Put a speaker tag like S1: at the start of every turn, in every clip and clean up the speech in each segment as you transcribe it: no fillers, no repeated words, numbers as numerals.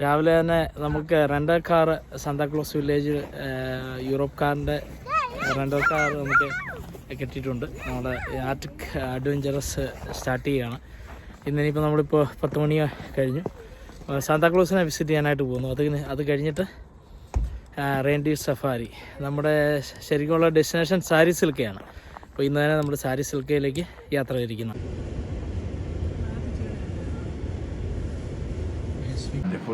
S1: രാവിലെ തന്നെ നമുക്ക് rental car Santa Claus village Europe കാറിൻ്റെ റെൻ്റൽ കാർ നമുക്ക് കിട്ടിയിട്ടുണ്ട്. നമ്മുടെ ആർട്ടിക് അഡ്വഞ്ചറസ് സ്റ്റാർട്ട് ചെയ്യുകയാണ്. ഇന്നിപ്പോൾ നമ്മളിപ്പോൾ 10 മണി കഴിഞ്ഞു. സാന്താക്ലോസിനെ വിസിറ്റ് ചെയ്യാനായിട്ട് പോകുന്നു. അത് കഴിഞ്ഞിട്ട് റെയിൻഡിയർ സഫാരി. നമ്മുടെ ശരിക്കുമുള്ള ഡെസ്റ്റിനേഷൻ സാരി സിൽക്കയാണ്. അപ്പോൾ ഇന്ന് തന്നെ നമ്മൾ സാരി സിൽക്കയിലേക്ക് യാത്ര തിരിക്കുന്നു.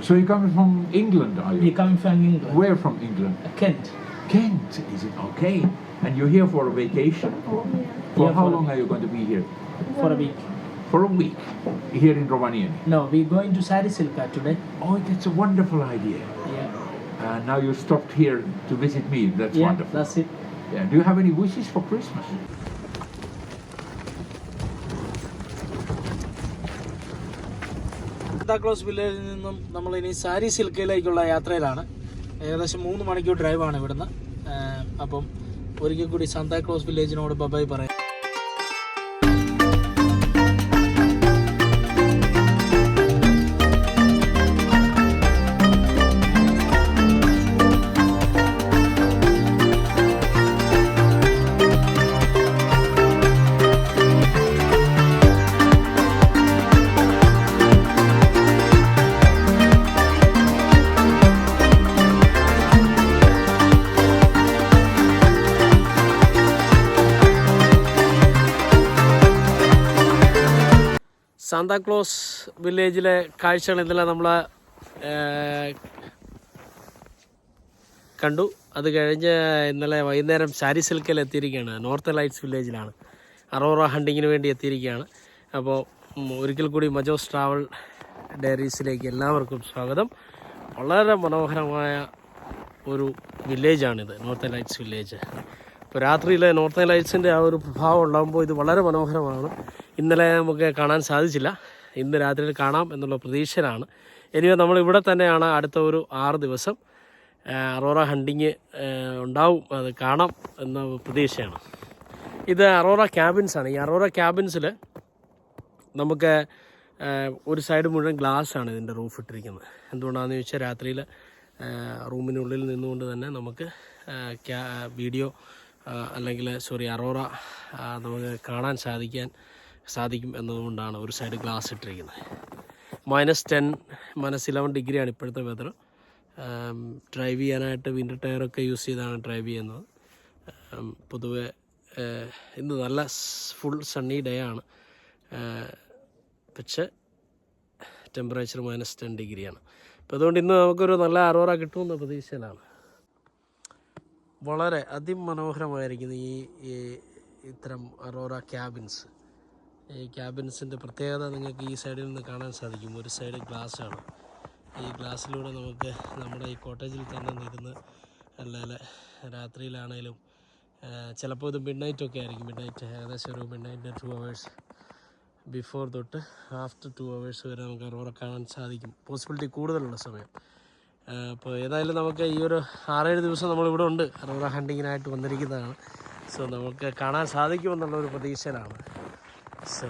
S2: So you're coming from England, are you?
S1: We're coming from England.
S2: Where from England?
S1: Kent.
S2: Kent, is it? Okay. And you're here for a vacation? For how long are you going to be here?
S1: For a week.
S2: For a week? Here in Rovaniemi?
S1: No, we're going to Sari Silka today.
S2: Oh, that's a wonderful idea.
S1: Yeah.
S2: Now you stopped here to visit me. That's wonderful.
S1: That's it.
S2: Yeah. Do you have any wishes for Christmas?
S1: Santa Claus വില്ലേജിൽ നിന്നും നമ്മളിനി സാരി സിൽക്കയിലേക്കുള്ള യാത്രയിലാണ്. ഏകദേശം 3 മണിക്കൂർ ഡ്രൈവാണ് ഇവിടുന്ന്. അപ്പം ഒരിക്കൽ കൂടി സാന്താക്ലോസ് വില്ലേജിനോട് ബൈ പറയാം. സാന്താക്ലോസ് വില്ലേജിലെ കാഴ്ചകൾ ഇതെല്ലാം നമ്മൾ കണ്ടു. അത് കഴിഞ്ഞ് ഇന്നലെ വൈകുന്നേരം സാരി സിൽക്കയിൽ എത്തിയിരിക്കുകയാണ്. നോർത്ത് ലൈറ്റ്സ് വില്ലേജിലാണ്. അറോറ ഹണ്ടിങ്ങിന് വേണ്ടി എത്തിയിരിക്കുകയാണ്. അപ്പോൾ ഒരിക്കൽ കൂടി മജോസ് ട്രാവൽ ഡയറീസിലേക്ക് എല്ലാവർക്കും സ്വാഗതം. വളരെ മനോഹരമായ ഒരു വില്ലേജാണിത്, നോർത്ത് ലൈറ്റ്സ് വില്ലേജ്. ഇപ്പോൾ രാത്രിയിൽ നോർത്ത് ലൈറ്റ്സിൻ്റെ ആ ഒരു പ്രഭാവം ഉണ്ടാകുമ്പോൾ ഇത് വളരെ മനോഹരമാണ്. ഇന്നലെ നമുക്ക് കാണാൻ സാധിച്ചില്ല, ഇന്ന് രാത്രിയിൽ കാണാം എന്നുള്ള പ്രതീക്ഷയിലാണ്. ഇനിയും നമ്മളിവിടെ തന്നെയാണ് അടുത്ത ഒരു 6 ദിവസം. അറോറ ഹണ്ടിങ് ഉണ്ടാവും, അത് കാണാം എന്ന പ്രതീക്ഷയാണ്. ഇത് അറോറ ക്യാബിൻസാണ്. ഈ അറോറ ക്യാബിൻസിൽ നമുക്ക് ഒരു സൈഡ് മുഴുവൻ ഗ്ലാസ്സാണ് ഇതിൻ്റെ റൂഫ് ഇട്ടിരിക്കുന്നത്. എന്തുകൊണ്ടാണെന്ന് ചോദിച്ചാൽ രാത്രിയിൽ റൂമിനുള്ളിൽ നിന്നുകൊണ്ട് തന്നെ നമുക്ക് വീഡിയോ അല്ലെങ്കിൽ അറോറ നമുക്ക് കാണാൻ സാധിക്കും എന്നതുകൊണ്ടാണ് ഒരു സൈഡ് ഗ്ലാസ് ഇട്ടിരിക്കുന്നത്. -10 -11 ഡിഗ്രിയാണ് ഇപ്പോഴത്തെ വെതർ. ഡ്രൈവ് ചെയ്യാനായിട്ട് വിൻ്റർ ടയറൊക്കെ യൂസ് ചെയ്താണ് ഡ്രൈവ് ചെയ്യുന്നത്. പൊതുവെ ഇന്ന് നല്ല ഫുൾ സണ്ണി ഡേ ആണ്. പക്ഷേ ടെമ്പറേച്ചർ -10 ഡിഗ്രിയാണ്. അപ്പോൾ അതുകൊണ്ട് ഇന്ന് നമുക്കൊരു നല്ല അറോറ കിട്ടുമെന്ന പ്രതീക്ഷയിലാണ്. വളരെ അതിമനോഹരമായിരിക്കുന്നു ഈ ഇത്തരം അറോറ ക്യാബിൻസ്. ഈ ക്യാബിൻസിൻ്റെ പ്രത്യേകത നിങ്ങൾക്ക് ഈ സൈഡിൽ നിന്ന് കാണാൻ സാധിക്കും. ഒരു സൈഡ് ഗ്ലാസ്സാണ്. ഈ ഗ്ലാസ്സിലൂടെ നമുക്ക് നമ്മുടെ ഈ കോട്ടേജിൽ തന്നെ ഇരുന്ന് അല്ലാതെ രാത്രിയിലാണേലും ചിലപ്പോൾ ഇത് മിഡ്നൈറ്റൊക്കെ ആയിരിക്കും. മിഡ്നൈറ്റ് ഏകദേശം ഒരു മിഡ്നൈറ്റ് 2 hours ബിഫോർ തൊട്ട് ആഫ്റ്റർ 2 hours വരെ നമുക്ക് അറോറ കാണാൻ സാധിക്കും, പോസിബിലിറ്റി കൂടുതലുള്ള സമയം. അപ്പോൾ ഏതായാലും നമുക്ക് ഈ ഒരു 6-7 ദിവസം നമ്മളിവിടെ ഉണ്ട്, അറോറ ഹണ്ടിങ്ങിനായിട്ട് വന്നിരിക്കുന്നതാണ്. സോ നമുക്ക് കാണാൻ സാധിക്കുമെന്നുള്ളൊരു പ്രതീക്ഷയിലാണ്. സോ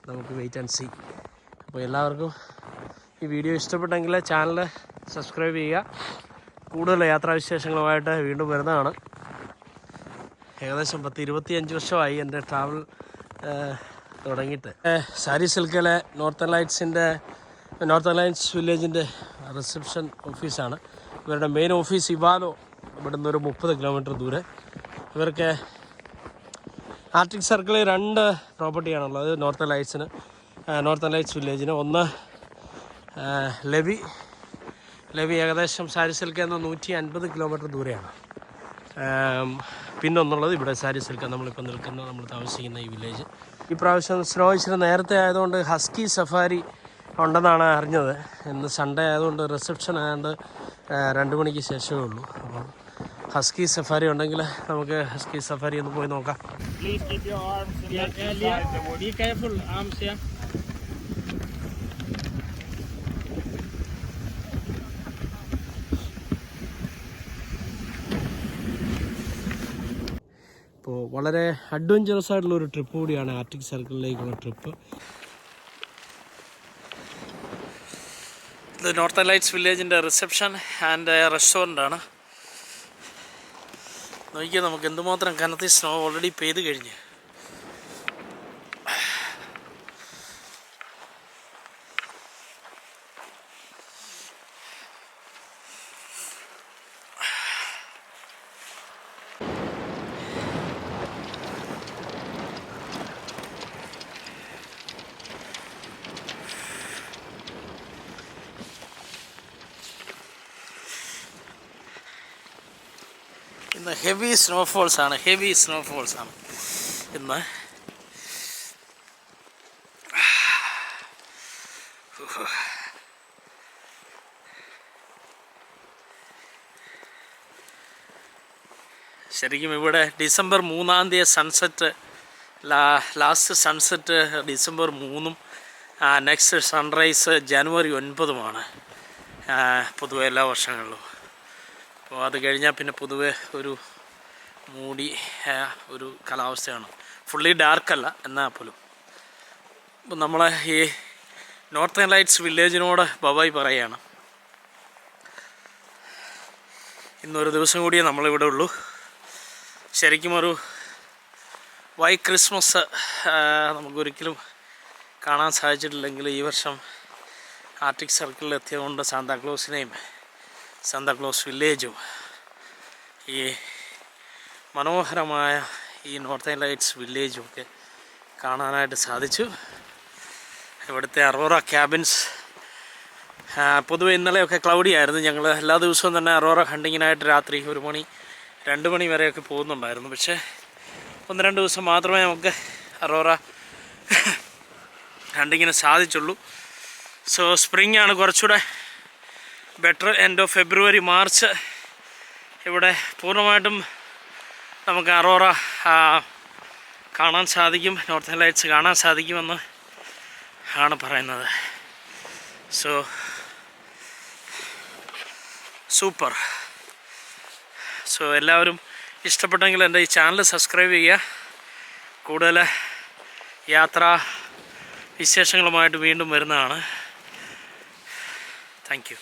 S1: നമുക്ക് വെയിറ്റ് ആൻഡ് സീ. അപ്പോൾ എല്ലാവർക്കും ഈ വീഡിയോ ഇഷ്ടപ്പെട്ടെങ്കിൽ ചാനൽ സബ്സ്ക്രൈബ് ചെയ്യുക. കൂടുതൽ യാത്രാവിശേഷങ്ങളുമായിട്ട് വീണ്ടും വരുന്നതാണ്. ഏകദേശം 25 വർഷമായി എൻ്റെ ട്രാവൽ തുടങ്ങിയിട്ട്. സാരി സിൽക്കിലെ നോർത്ത് ലൈറ്റ്സ് വില്ലേജിൻ്റെ റിസപ്ഷൻ ഓഫീസാണ്. ഇവരുടെ മെയിൻ ഓഫീസ് ഇവാലോ, ഇവിടുന്ന് ഒരു 30 കിലോമീറ്റർ ദൂരെ. ഇവർക്ക് ആർട്ടിക് സർക്കിളിൽ 2 പ്രോപ്പർട്ടിയാണുള്ളത് നോർത്ത് ലൈറ്റ്സ് വില്ലേജിന്. ഒന്ന് ലെവി ഏകദേശം സാരി സിൽക്കിൽ നിന്ന് 150 കിലോമീറ്റർ ദൂരെയാണ്. പിന്നൊന്നുള്ളത് ഇവിടെ സാരി സിൽക്ക, നമ്മൾ താമസിക്കുന്ന ഈ വില്ലേജ്. ഈ പ്രാവശ്യം സ്നോ ഇച്ചിരി നേരത്തെ ആയതുകൊണ്ട് ഹസ്കി സഫാരി ഉണ്ടെന്നാണ് അറിഞ്ഞത്. ഇന്ന് സൺഡേ ആയതുകൊണ്ട് റിസപ്ഷൻ ആയതുകൊണ്ട് 2 മണിക്ക് ശേഷമേ ഉള്ളൂ. അപ്പം ഹസ്കി സഫാരി ഉണ്ടെങ്കിൽ നമുക്ക് ഹസ്കി സഫാരി ഒന്ന് പോയി നോക്കാം. ഇപ്പോൾ വളരെ അഡ്വഞ്ചറസ് ആയിട്ടുള്ളൊരു ട്രിപ്പ് കൂടിയാണ് ആർട്ടിക് സർക്കിളിലേക്കുള്ള ട്രിപ്പ്. ഇത് നോർത്തേൺ ലൈറ്റ്സ് വില്ലേജിൻ്റെ റിസപ്ഷൻ ആൻഡ് റെസ്റ്റോറൻ്റാണ്. നോക്കിയാൽ നമുക്ക് എന്തുമാത്രം കനത്ത സ്നോ ഓൾറെഡി പെയ്ത് കഴിഞ്ഞ്. ഇന്ന് ഹെവി സ്നോഫോൾസാണ് ഇന്ന്. ശരിക്കും ഇവിടെ December 3 sunset, last sunset December 3 next sunrise ജനുവരി 9 പൊതുവെ എല്ലാ വർഷങ്ങളിലും. അപ്പോൾ അത് കഴിഞ്ഞാൽ പിന്നെ പൊതുവെ ഒരു മൂടി ഒരു കാലാവസ്ഥയാണ്. ഫുള്ളി ഡാർക്കല്ല എന്നാൽ പോലും. അപ്പം നമ്മളെ ഈ നോർത്തേൺ ലൈറ്റ്സ് വില്ലേജിനോട് ബൈ പറയുകയാണ്. ഇന്നൊരു ദിവസം കൂടിയേ നമ്മളിവിടെ ഉള്ളൂ. ശരിക്കും ഒരു വൈറ്റ് ക്രിസ്മസ് നമുക്കൊരിക്കലും കാണാൻ സാധിച്ചിട്ടില്ലെങ്കിൽ ഈ വർഷം ആർട്ടിക് സർക്കിളിൽ എത്തിയതുകൊണ്ട് സാന്താക്ലോസിനെയും സാന്താക്ലോസ് വില്ലേജും ഈ മനോഹരമായ ഈ നോർത്തേൺ ലൈറ്റ്സ് വില്ലേജും ഒക്കെ കാണാനായിട്ട് സാധിച്ചു. ഇവിടുത്തെ അറോറ ക്യാബിൻസ് പൊതുവെ ഇന്നലെയൊക്കെ ക്ലൗഡി ആയിരുന്നു. ഞങ്ങൾ എല്ലാ ദിവസവും തന്നെ അറോറ ഹണ്ടിങ്ങിനായിട്ട് രാത്രി 1 മണി 2 മണി വരെയൊക്കെ പോകുന്നുണ്ടായിരുന്നു. പക്ഷേ 1-2 ദിവസം മാത്രമേ നമുക്ക് അറോറ ഹണ്ടിങ്ങിന് സാധിച്ചുള്ളൂ. സോ സ്പ്രിംഗ് ആണ് കുറച്ചുകൂടെ better. End of February March ഇവിടെ പൂർണ്ണമായിട്ടും നമുക്ക് അറോറ കാണാൻ സാധിക്കും, നോർത്തേൺ ലൈറ്റ്സ് കാണാൻ സാധിക്കുമെന്ന് ആണ് പറയുന്നത്. So super. സോ എല്ലാവരും ഇഷ്ടപ്പെട്ടെങ്കിൽ എൻ്റെ ഈ ചാനൽ സബ്സ്ക്രൈബ് ചെയ്യുക. കൂടുതൽ യാത്രാ വിശേഷങ്ങളുമായിട്ട് വീണ്ടും വരുന്നതാണ്. Thank you.